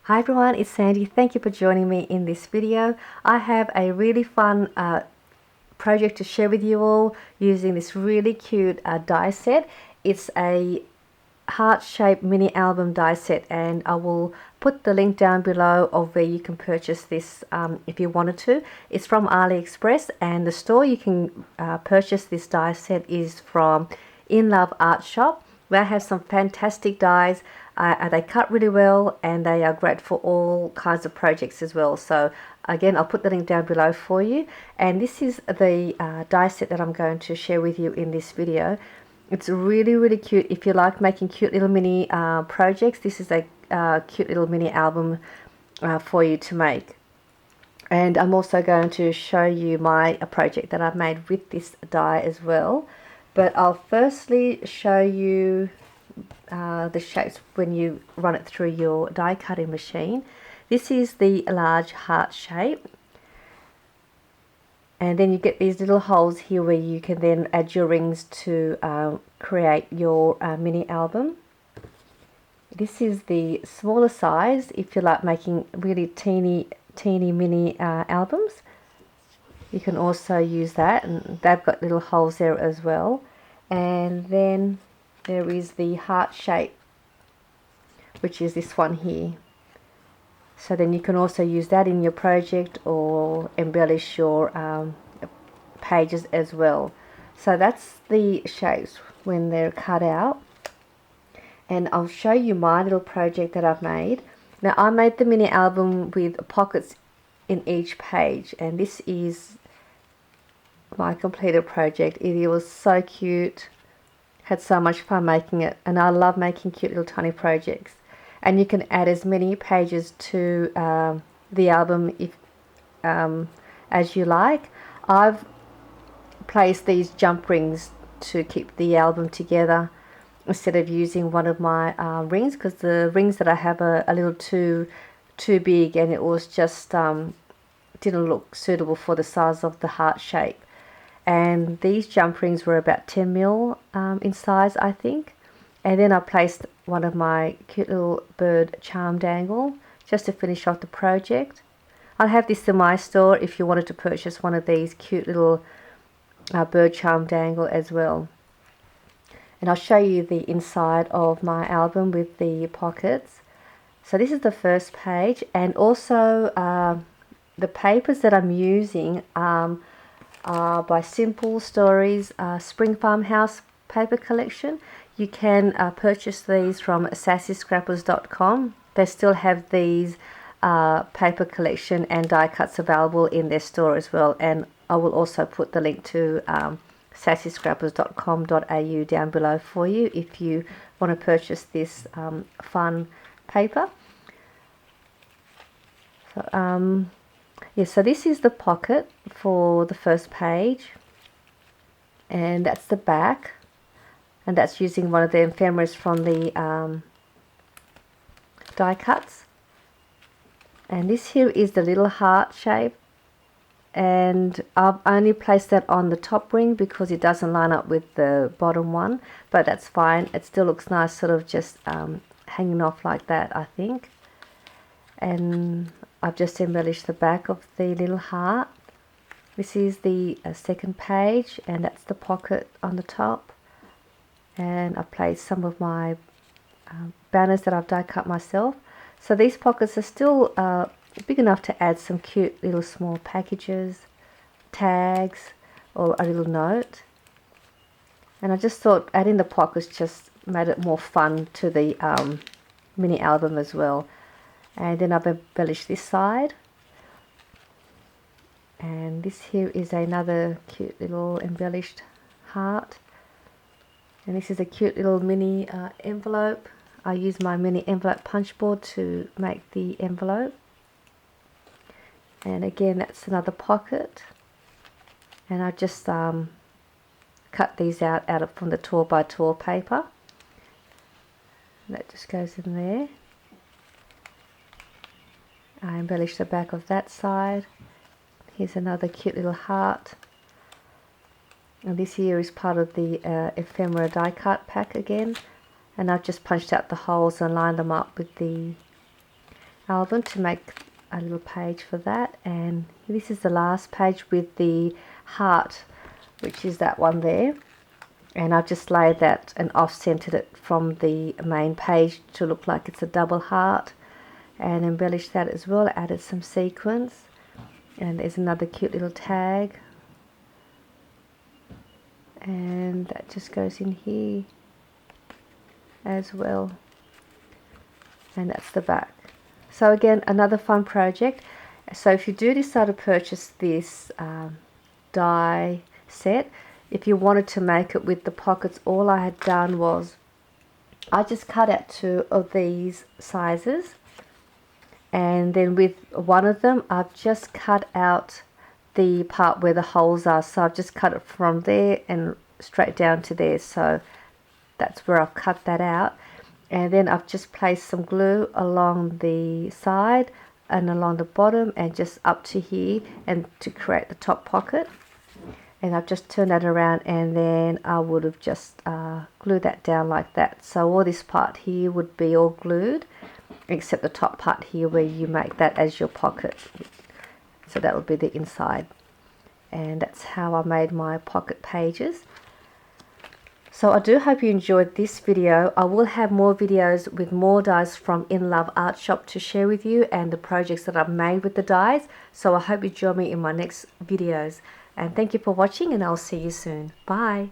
Hi everyone, it's Sandy. Thank you for joining me in this video. I have a really fun project to share with you all using this really cute die set. It's a heart-shaped mini album die set, and I will put the link down below of where you can purchase this if you wanted to. It's from AliExpress, and the store you can purchase this die set is from INLOVEARTSHOP. They have some fantastic dies. They cut really well, and they are great for all kinds of projects as well. So again, I'll put the link down below for you. And this is the die set that I'm going to share with you in this video. It's really cute. If you like making cute little mini projects, this is a cute little mini album for you to make. And I'm also going to show you my project that I've made with this die as well. But I'll firstly show you the shapes when you run it through your die cutting machine. This is the large heart shape, and then you get these little holes here where you can then add your rings to create your mini album. This is the smaller size if you like making really teeny mini albums. You can also use that, and they've got little holes there as well. And then there is the heart shape, which is this one here. So then you can also use that in your project or embellish your pages as well. So that's the shapes when they're cut out. And I'll show you my little project that I've made. Now, I made the mini album with pockets in each page, and this is my completed project. It was so cute. Had so much fun making it, and I love making cute little tiny projects. And you can add as many pages to the album as you like. I've placed these jump rings to keep the album together instead of using one of my rings, because the rings that I have are a little too big, and it was just didn't look suitable for the size of the heart shape. And these jump rings were about 10 mil in size, I think. And then I placed one of my cute little bird charm dangle just to finish off the project. I'll have this in my store if you wanted to purchase one of these cute little bird charm dangle as well. And I'll show you the inside of my album with the pockets. So this is the first page, and also the papers that I'm using are by Simple Stories Spring Farmhouse paper collection. You can purchase these from Sassyscrappers.com. They still have these paper collection and die cuts available in their store as well. And I will also put the link to sassyscrappers.com.au down below for you if you want to purchase this fun paper. So, yeah, so this is the pocket for the first page, and that's the back, and that's using one of the ephemeras from the die cuts. And this here is the little heart shape, and I've only placed that on the top ring because it doesn't line up with the bottom one, but that's fine. It still looks nice, sort of just hanging off like that, I think. And I've just embellished the back of the little heart. This is the second page, and that's the pocket on the top. And I've placed some of my banners that I've die cut myself. So these pockets are still big enough to add some cute little small packages, tags, or a little note. And I just thought adding the pockets just made it more fun to the mini album as well. And then I've embellished this side, and this here is another cute little embellished heart, and this is a cute little mini envelope. I use my mini envelope punch board to make the envelope. And again, that's another pocket, and I just cut these out from the 12x12 paper. That just goes in there. I embellish the back of that side. Here's another cute little heart. And this here is part of the ephemera die cut pack again. And I've just punched out the holes and lined them up with the album to make a little page for that. And this is the last page with the heart, which is that one there. And I've just laid that and off-centered it from the main page to look like it's a double heart, and embellished that as well. Added some sequins, and there's another cute little tag, and that just goes in here as well, and that's the back. So again, another fun project. So if you do decide to purchase this die set, if you wanted to make it with the pockets, all I had done was I just cut out 2 of these sizes, and then with one of them I've just cut out the part where the holes are. So I've just cut it from there and straight down to there. So that's where I've cut that out, and then I've just placed some glue along the side and along the bottom and just up to here, and to create the top pocket. And I've just turned that around, and then I would have just glued that down like that. So all this part here would be all glued, except the top part here where you make that as your pocket. So that would be the inside. And that's how I made my pocket pages. So I do hope you enjoyed this video. I will have more videos with more dies from In Love Art Shop to share with you, and the projects that I've made with the dies. So I hope you join me in my next videos. And thank you for watching, and I'll see you soon. Bye.